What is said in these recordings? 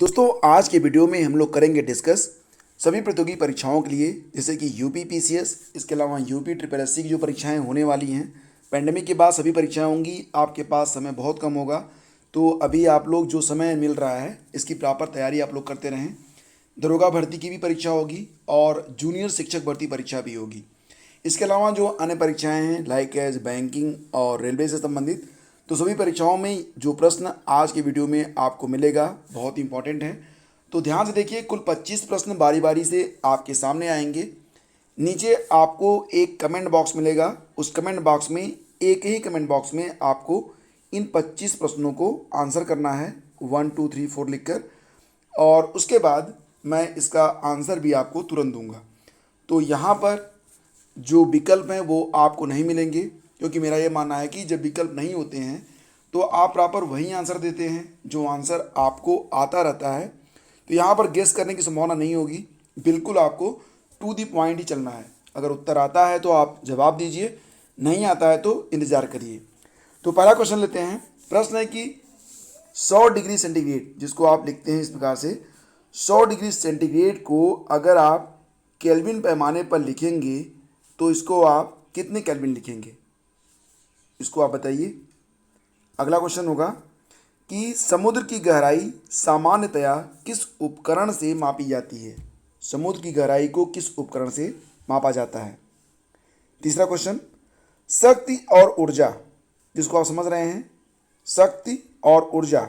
दोस्तों आज के वीडियो में हम लोग करेंगे डिस्कस सभी प्रतियोगी परीक्षाओं के लिए, जैसे कि यूपी पीसीएस, इसके अलावा यूपी ट्रिपल एससी की जो परीक्षाएं होने वाली हैं। पैंडेमिक के बाद सभी परीक्षाएं होंगी, आपके पास समय बहुत कम होगा, तो अभी आप लोग जो समय मिल रहा है इसकी प्रॉपर तैयारी आप लोग करते रहें। दरोगा भर्ती की भी परीक्षा होगी और जूनियर शिक्षक भर्ती परीक्षा भी होगी। इसके अलावा जो अन्य परीक्षाएं हैं लाइक एज बैंकिंग और रेलवे से संबंधित, तो सभी परीक्षाओं में जो प्रश्न आज के वीडियो में आपको मिलेगा बहुत इंपॉर्टेंट है। तो ध्यान से देखिए, कुल 25 प्रश्न बारी बारी से आपके सामने आएंगे। नीचे आपको एक कमेंट बॉक्स मिलेगा, उस कमेंट बॉक्स में एक ही कमेंट बॉक्स में आपको इन 25 प्रश्नों को आंसर करना है 1 2 3 4 लिखकर, और उसके बाद मैं इसका आंसर भी आपको तुरंत दूंगा। तो यहाँ पर जो विकल्प हैं वो आपको नहीं मिलेंगे, क्योंकि मेरा ये मानना है कि जब विकल्प नहीं होते हैं तो आप प्रॉपर वही आंसर देते हैं जो आंसर आपको आता रहता है। तो यहाँ पर गेस करने की संभावना नहीं होगी, बिल्कुल आपको टू दी पॉइंट ही चलना है। अगर उत्तर आता है तो आप जवाब दीजिए, नहीं आता है तो इंतज़ार करिए। तो पहला क्वेश्चन लेते हैं। प्रश्न है कि 100 डिग्री सेंटीग्रेड, जिसको आप लिखते हैं इस प्रकार से, 100 डिग्री सेंटीग्रेड को अगर आप केल्विन पैमाने पर लिखेंगे तो इसको आप कितने केल्विन लिखेंगे, इसको आप बताइए। अगला क्वेश्चन होगा कि समुद्र की गहराई सामान्यतया किस उपकरण से मापी जाती है। समुद्र की गहराई को किस उपकरण से मापा जाता है। तीसरा क्वेश्चन, शक्ति और ऊर्जा, जिसको आप समझ रहे हैं, शक्ति और ऊर्जा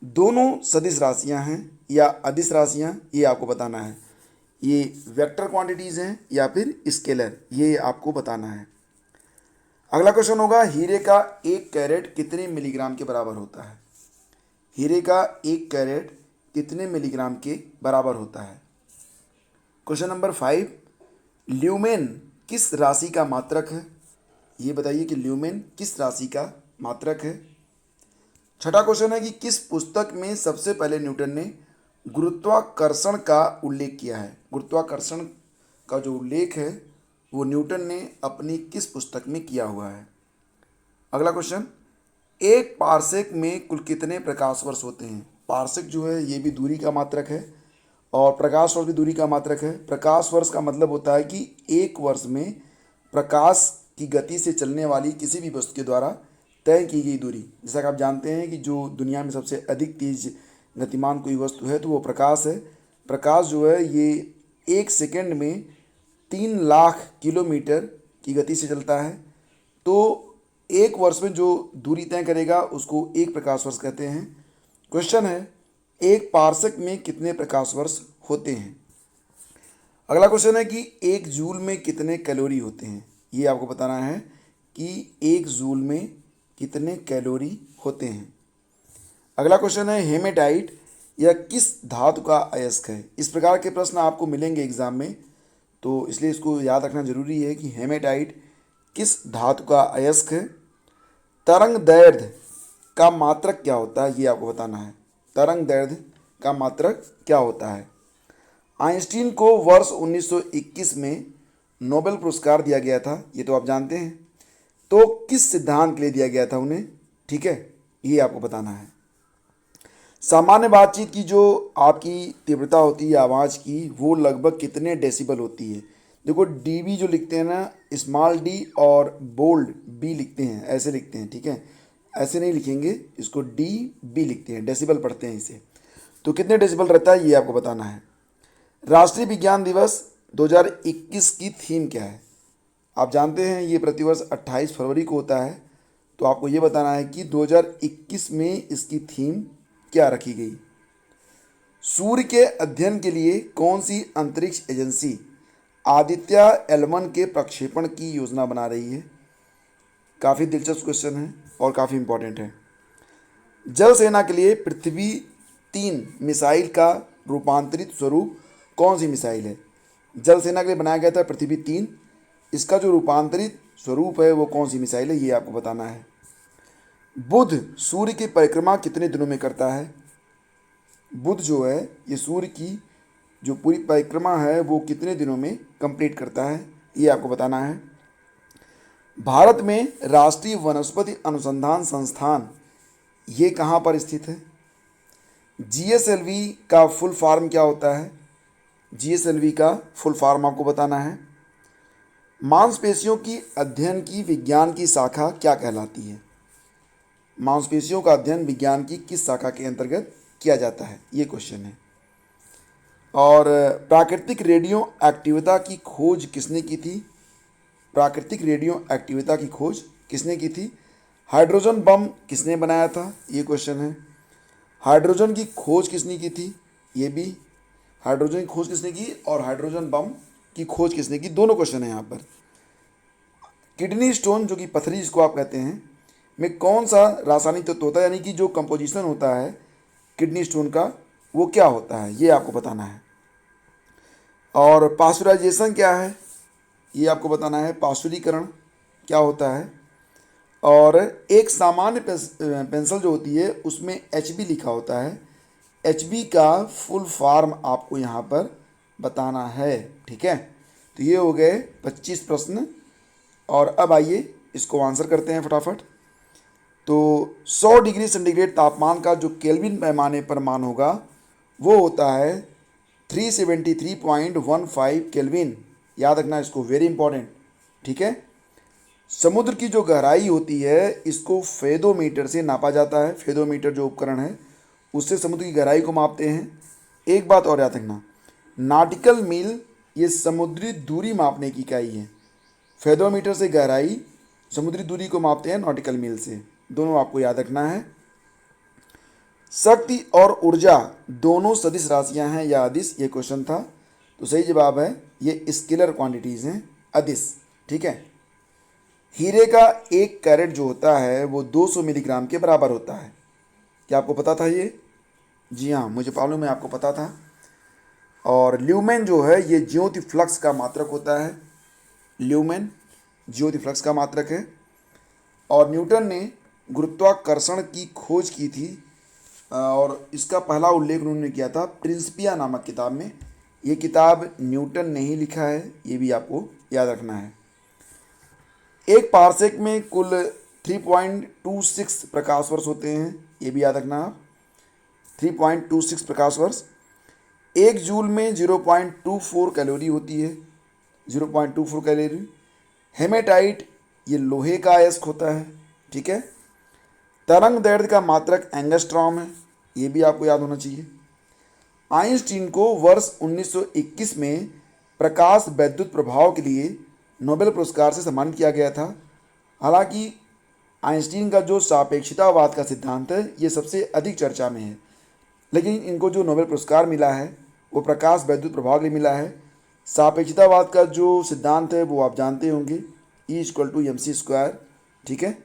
दोनों सदिश राशियां हैं या अदिश राशियां, ये आपको बताना है। ये वेक्टर क्वांटिटीज़ हैं या फिर स्केलर, ये आपको बताना है। अगला क्वेश्चन होगा, हीरे का 1 कैरेट कितने मिलीग्राम के बराबर होता है। हीरे का 1 कैरेट कितने मिलीग्राम के बराबर होता है। क्वेश्चन नंबर 5, ल्यूमेन किस राशि का मात्रक है। ये बताइए कि ल्यूमेन किस राशि का मात्रक है। छठा क्वेश्चन है कि किस पुस्तक में सबसे पहले न्यूटन ने गुरुत्वाकर्षण का उल्लेख किया है। गुरुत्वाकर्षण का जो उल्लेख है वो न्यूटन ने अपनी किस पुस्तक में किया हुआ है। अगला क्वेश्चन, एक पार्सेक में कुल कितने प्रकाश वर्ष होते हैं। पार्सेक जो है ये भी दूरी का मात्रक है और प्रकाश वर्ष भी दूरी का मात्रक है। प्रकाश वर्ष का मतलब होता है कि एक वर्ष में प्रकाश की गति से चलने वाली किसी भी वस्तु के द्वारा तय की गई दूरी। जैसा कि आप जानते हैं कि जो दुनिया में सबसे अधिक तेज गतिमान कोई वस्तु है तो वो प्रकाश है। प्रकाश जो है ये 1 सेकंड में 3 लाख किलोमीटर की गति से चलता है। तो एक वर्ष में जो दूरी तय करेगा उसको 1 प्रकाश वर्ष कहते हैं। क्वेश्चन है, एक पार्सेक में कितने प्रकाश वर्ष होते हैं। अगला क्वेश्चन है कि 1 जूल में कितने कैलोरी होते हैं। ये आपको बताना है कि 1 जूल में कितने कैलोरी होते हैं। अगला क्वेश्चन है, हेमेटाइट यह किस धातु का अयस्क है। इस प्रकार के प्रश्न आपको मिलेंगे एग्जाम में, तो इसलिए इसको याद रखना जरूरी है कि हेमेटाइट किस धातु का अयस्क है। तरंग दैर्ध्य का मात्रक क्या होता है, ये आपको बताना है। तरंग दैर्ध्य का मात्रक क्या होता है। आइंस्टीन को वर्ष 1921 में नोबेल पुरस्कार दिया गया था, ये तो आप जानते हैं। तो किस सिद्धांत के लिए दिया गया था उन्हें, ठीक है, ये आपको बताना है। सामान्य बातचीत की जो आपकी तीव्रता होती है आवाज़ की, वो लगभग कितने डेसिबल होती है। देखो डीबी जो लिखते हैं ना, स्मॉल डी और बोल्ड बी लिखते हैं, ऐसे लिखते हैं, ठीक है, ऐसे नहीं लिखेंगे, इसको डी बी लिखते हैं, डेसिबल पढ़ते हैं इसे। तो कितने डेसिबल रहता है ये आपको बताना है। राष्ट्रीय विज्ञान दिवस 2021 की थीम क्या है। आप जानते हैं ये प्रतिवर्ष 28 फरवरी को होता है, तो आपको ये बताना है कि 2021 में इसकी थीम क्या रखी गई। सूर्य के अध्ययन के लिए कौन सी अंतरिक्ष एजेंसी आदित्य L1 के प्रक्षेपण की योजना बना रही है। काफ़ी दिलचस्प क्वेश्चन है और काफ़ी इंपॉर्टेंट है। जल सेना के लिए पृथ्वी 3 मिसाइल का रूपांतरित स्वरूप कौन सी मिसाइल है। जल सेना के लिए बनाया गया था पृथ्वी 3, इसका जो रूपांतरित स्वरूप है वो कौन सी मिसाइल है, ये आपको बताना है। बुध सूर्य की परिक्रमा कितने दिनों में करता है। बुध जो है ये सूर्य की जो पूरी परिक्रमा है वो कितने दिनों में कंप्लीट करता है, ये आपको बताना है। भारत में राष्ट्रीय वनस्पति अनुसंधान संस्थान ये कहाँ पर स्थित है। जीएसएलवी का फुल फॉर्म क्या होता है? जीएसएलवी का फुल फॉर्म आपको बताना है। मांसपेशियों की अध्ययन की विज्ञान की शाखा क्या कहलाती है? मांसपेशियों का अध्ययन विज्ञान की किस शाखा के अंतर्गत किया जाता है, ये क्वेश्चन है। और प्राकृतिक रेडियो एक्टिविता की खोज किसने की थी? प्राकृतिक रेडियो एक्टिविता की खोज किसने की थी? हाइड्रोजन बम किसने बनाया था, ये क्वेश्चन है। हाइड्रोजन की खोज किसने की थी, ये भी। हाइड्रोजन की खोज किसने की और हाइड्रोजन बम की खोज किसने की, दोनों क्वेश्चन है यहाँ पर। किडनी स्टोन जो कि पथरी जिसको आप कहते हैं में कौन सा रासायनिक तत्व होता है, यानी कि जो कंपोजिशन होता है किडनी स्टोन का वो क्या होता है, ये आपको बताना है। और पास्चुराइजेशन क्या है, ये आपको बताना है। पास्चुरीकरण क्या होता है। और एक सामान्य पेंसिल जो होती है उसमें एचबी लिखा होता है, एचबी का फुल फॉर्म आपको यहाँ पर बताना है। ठीक है, तो ये हो गए 25 प्रश्न। और अब आइए इसको आंसर करते हैं फटाफट। तो 100 डिग्री सेंटीग्रेड तापमान का जो केल्विन पैमाने पर मान होगा वो होता है 373.15 केल्विन। याद रखना इसको, वेरी इंपॉर्टेंट। ठीक है, समुद्र की जो गहराई होती है इसको फेदोमीटर से नापा जाता है। फेदोमीटर जो उपकरण है उससे समुद्र की गहराई को मापते हैं। एक बात और याद रखना, नॉटिकल मील ये समुद्री दूरी मापने की इकाई है। फेदोमीटर से गहराई, समुद्री दूरी को मापते हैं नॉटिकल मील से, दोनों आपको याद रखना है। शक्ति और ऊर्जा दोनों सदिश राशियां हैं या अदिश, ये क्वेश्चन था। तो सही जवाब है ये स्केलर क्वांटिटीज हैं, अदिश। ठीक है, हीरे का 1 कैरेट जो होता है वो 200 मिलीग्राम के बराबर होता है। क्या आपको पता था ये? जी हाँ, मुझे मालूम है आपको पता था। और ल्यूमेन जो है ये ज्योति फ्लक्स का मात्रक होता है। ल्यूमेन ज्योति फ्लक्स का मात्रक है। और न्यूटन ने गुरुत्वाकर्षण की खोज की थी और इसका पहला उल्लेख उन्होंने किया था प्रिंसिपिया नामक किताब में। ये किताब न्यूटन ने ही लिखा है, ये भी आपको याद रखना है। एक पारसेक में कुल 3.26 प्रकाश वर्ष होते हैं, ये भी याद रखना आप। 3.26 प्रकाश वर्ष। एक जूल में 0.24 कैलोरी होती है, 0.24 कैलोरी। हेमेटाइट ये लोहे का अयस्क होता है। ठीक है, तरंग दैर्ध्य का मात्रक एंगस्ट्रॉम है, ये भी आपको याद होना चाहिए। आइंस्टीन को वर्ष 1921 में प्रकाश वैद्युत प्रभाव के लिए नोबेल पुरस्कार से सम्मानित किया गया था। हालांकि आइंस्टीन का जो सापेक्षितावाद का सिद्धांत है ये सबसे अधिक चर्चा में है, लेकिन इनको जो नोबेल पुरस्कार मिला है वो प्रकाश वैद्युत प्रभाव के लिए मिला है। सापेक्षितावाद का जो सिद्धांत है वो आप जानते होंगे, E=mc²। ठीक है,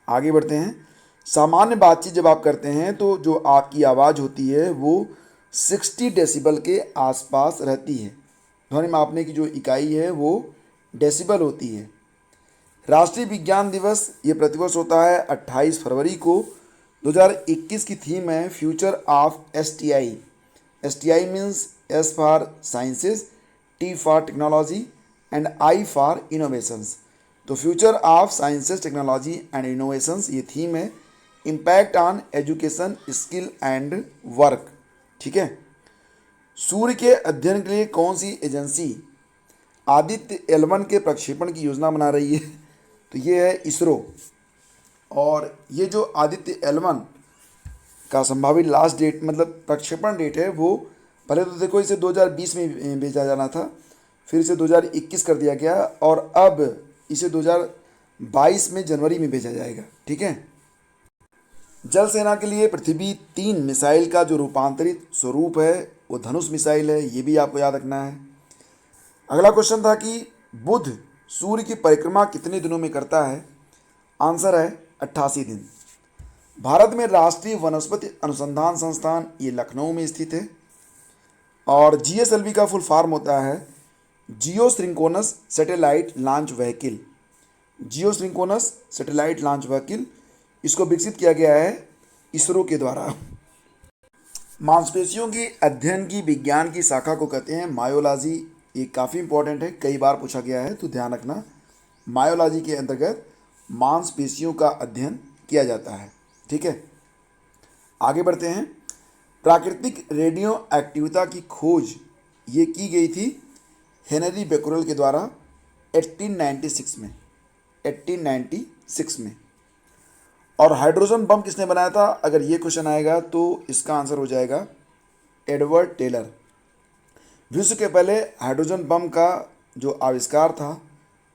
आगे बढ़ते हैं। सामान्य बातचीत जब आप करते हैं तो जो आपकी आवाज़ होती है वो 60 डेसिबल के आसपास रहती है। ध्वनि मापने की जो इकाई है वो डेसिबल होती है। राष्ट्रीय विज्ञान दिवस ये प्रतिवर्ष होता है 28 फरवरी को। 2021 की थीम है future of STI. STI means S for sciences, T for technology and I for innovations. तो future of sciences technology and innovations ये थीम है। Impact on education skill and work. ठीक है, सूर्य के अध्ययन के लिए कौन सी एजेंसी आदित्य L1 के प्रक्षेपण की योजना बना रही है? तो ये है इसरो। और ये जो आदित्य L1 का संभावित लास्ट डेट मतलब प्रक्षेपण डेट है वो पहले तो देखो इसे 2020 में भेजा जाना था, फिर इसे 2021 कर दिया गया और अब इसे 2022 में जनवरी में भेजा जाएगा। ठीक है, जल सेना के लिए पृथ्वी 3 मिसाइल का जो रूपांतरित स्वरूप है वो धनुष मिसाइल है, ये भी आपको याद रखना है। अगला क्वेश्चन था कि बुध सूर्य की परिक्रमा कितने दिनों में करता है? आंसर है 88 दिन। भारत में राष्ट्रीय वनस्पति अनुसंधान संस्थान ये लखनऊ में स्थित है। और जीएसएलवी का फुल फॉर्म होता है जियो सिंक्रोनस सैटेलाइट लॉन्च व्हीकल। जियो सिंक्रोनस सैटेलाइट लॉन्च व्हीकल इसको विकसित किया गया है इसरो के द्वारा। मांसपेशियों के अध्ययन की विज्ञान की शाखा को कहते हैं मायोलॉजी। ये काफ़ी इंपॉर्टेंट है, कई बार पूछा गया है तो ध्यान रखना। मायोलॉजी के अंतर्गत मांसपेशियों का अध्ययन किया जाता है। ठीक है, आगे बढ़ते हैं। प्राकृतिक रेडियो एक्टिविता की खोज ये की गई थी हेनरी बेक्यूरेल के द्वारा 1896 में, 1896 में। और हाइड्रोजन बम किसने बनाया था, अगर ये क्वेश्चन आएगा तो इसका आंसर हो जाएगा एडवर्ड टेलर। विश्व के पहले हाइड्रोजन बम का जो आविष्कार था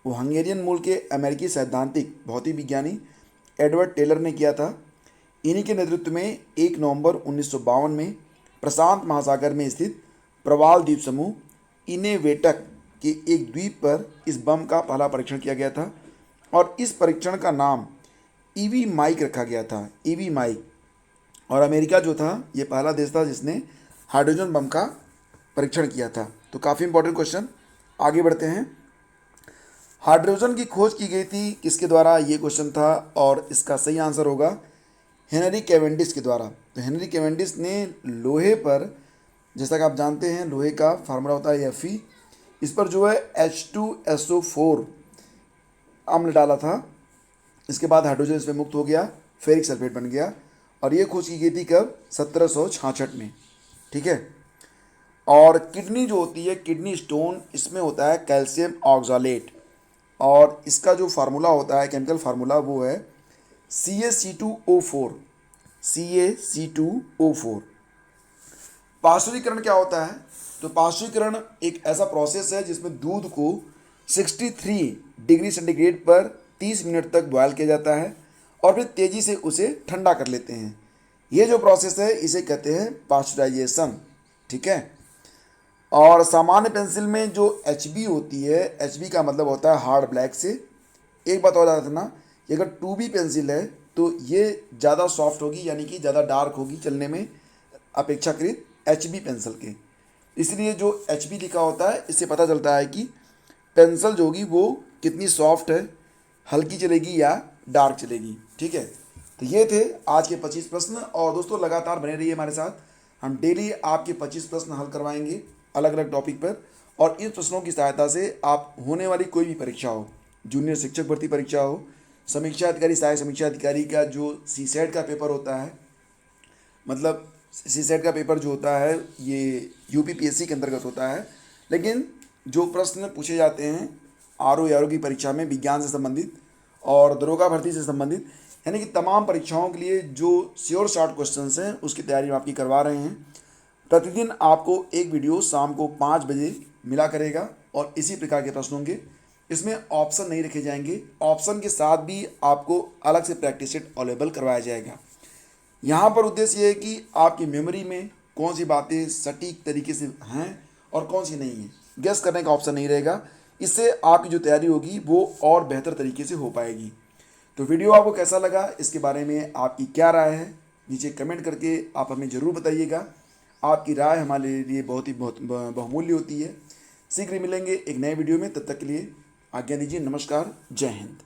वो हंगेरियन मूल के अमेरिकी सैद्धांतिक भौतिक विज्ञानी एडवर्ड टेलर ने किया था। इन्हीं के नेतृत्व में 1 नवंबर 1952 में प्रशांत महासागर में स्थित प्रवाल द्वीप समूह इनेवेटक के एक द्वीप पर इस बम का पहला परीक्षण किया गया था और इस परीक्षण का नाम ईवी माइक रखा गया था, ईवी माइक। और अमेरिका जो था ये पहला देश था जिसने हाइड्रोजन बम का परीक्षण किया था। तो काफ़ी इंपॉर्टेंट क्वेश्चन, आगे बढ़ते हैं। हाइड्रोजन की खोज की गई थी किसके द्वारा, ये क्वेश्चन था और इसका सही आंसर होगा हेनरी कैवेंडिश के द्वारा। तो हेनरी कैवेंडिश ने लोहे पर, जैसा कि आप जानते हैं लोहे का फार्मूला होता है Fe, इस पर जो है H2SO4 अम्ल डाला था। इसके बाद हाइड्रोजन इसमें मुक्त हो गया, फेरिक सल्फेट बन गया। और ये खोज की गई थी कब, 1766 में, ठीक है। और किडनी जो होती है, किडनी स्टोन, इसमें होता है कैल्शियम ऑक्सालेट और इसका जो फार्मूला होता है, केमिकल फार्मूला, वो है CaC2O4, CaC2O4। पार्श्वीकरण क्या होता है, तो पार्श्वीकरण एक ऐसा प्रोसेस है जिसमें दूध को 63 डिग्री सेंटीग्रेड पर 30 मिनट तक बॉयल किया जाता है और फिर तेज़ी से उसे ठंडा कर लेते हैं। ये जो प्रोसेस है इसे कहते हैं पास्चुराइजेशन, ठीक है। और सामान्य पेंसिल में जो HB होती है, HB का मतलब होता है हार्ड ब्लैक से। एक बात और याद रखना कि अगर 2B पेंसिल है तो ये ज़्यादा सॉफ्ट होगी, यानी कि ज़्यादा डार्क होगी चलने में अपेक्षाकृत HB पेंसिल के। इसलिए जो HB लिखा होता है इससे पता चलता है कि पेंसिल जो होगी वो कितनी सॉफ्ट है, हल्की चलेगी या डार्क चलेगी, ठीक है। तो ये थे आज के 25 प्रश्न। और दोस्तों लगातार बने रहिए हमारे साथ, हम डेली आपके 25 प्रश्न हल करवाएंगे अलग अलग टॉपिक पर। और इन प्रश्नों की सहायता से आप होने वाली कोई भी परीक्षा हो, जूनियर शिक्षक भर्ती परीक्षा हो, समीक्षा अधिकारी, सहायक समीक्षा अधिकारी का जो CSET का पेपर होता है, मतलब CSET का पेपर जो होता है ये UPPSC के अंतर्गत होता है, लेकिन जो प्रश्न पूछे जाते हैं RO की परीक्षा में विज्ञान से संबंधित और दरोगा भर्ती से संबंधित, यानी कि तमाम परीक्षाओं के लिए जो श्योर शॉर्ट क्वेश्चंस हैं उसकी तैयारी हम आपकी करवा रहे हैं। प्रतिदिन आपको एक वीडियो शाम को 5 बजे मिला करेगा और इसी प्रकार के प्रश्न होंगे। इसमें ऑप्शन नहीं रखे जाएंगे, ऑप्शन के साथ भी आपको अलग से प्रैक्टिस सेट अवेलेबल करवाया जाएगा। यहाँ पर उद्देश्य ये है कि आपकी मेमोरी में कौन सी बातें सटीक तरीके से हैं और कौन सी नहीं है, गेस करने का ऑप्शन नहीं रहेगा। इससे आपकी जो तैयारी होगी वो और बेहतर तरीके से हो पाएगी। तो वीडियो आपको कैसा लगा, इसके बारे में आपकी क्या राय है, नीचे कमेंट करके आप हमें ज़रूर बताइएगा। आपकी राय हमारे लिए बहुत बहुमूल्य होती है। शीघ्र मिलेंगे एक नए वीडियो में, तब तक के लिए आज्ञा दीजिए। नमस्कार, जय हिंद।